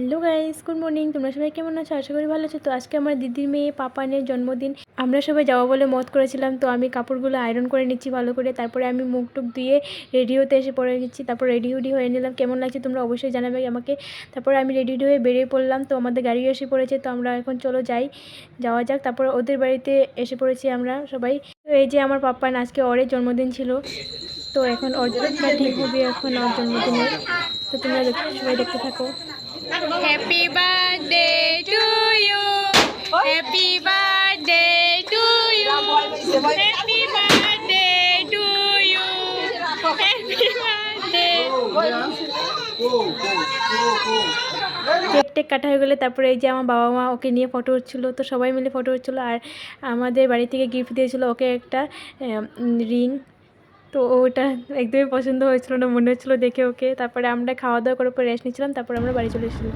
Hello guys, good morning. তোমরা সবাই কেমন আছো? আশা করি ভালো আছো। তো আজকে আমার দিদির মেয়ে পাপানের জন্মদিন। আমরা সবাই যাবো বলে মত করেছিলাম। তো আমি কাপড়গুলো আয়রন করে নিচ্ছি ভালো করে, তারপরে আমি মুখ টুক দিয়ে রেডি হতে এসে পড়ে গেছি। তারপর রেডি হয়ে নিলাম। কেমন লাগছে তোমরা অবশ্যই জানাবে আমাকে। তারপরে আমি রেডি হয়ে বেরিয়ে পড়লাম। তো আমাদের গাড়ি এসে পড়েছে, তো আমরা এখন চলো যাওয়া যাক। তারপর ওদের বাড়িতে এসে পড়েছি আমরা সবাই। তো এই যে আমার পাপান, আজকে ওরের জন্মদিন ছিল। তো এখন ওর কাটিং হবে এখন ওর জন্মদিনের। তো তোমরা সবাই দেখতে থাকো। Happy birthday to you, happy birthday to you, happy birthday to you, happy birthday. Cake টেক কাটা হয়ে গেলে তারপরে এই যে আমার বাবা মা ওকে নিয়ে ফটো হচ্ছিলো। তো সবাই মিলে ফটো হচ্ছিলো। আর আমাদের বাড়ি থেকে গিফট দিয়েছিলো ওকে একটা রিং। তো ওটা একদমই পছন্দ হয়েছিল না মনে হচ্ছিলো দেখে ওকে। তারপরে আমরা খাওয়া দাওয়া করার পর রেস্ট নিচ্ছিলাম, তারপরে আমরা বাড়ি চলে এসেছিলাম।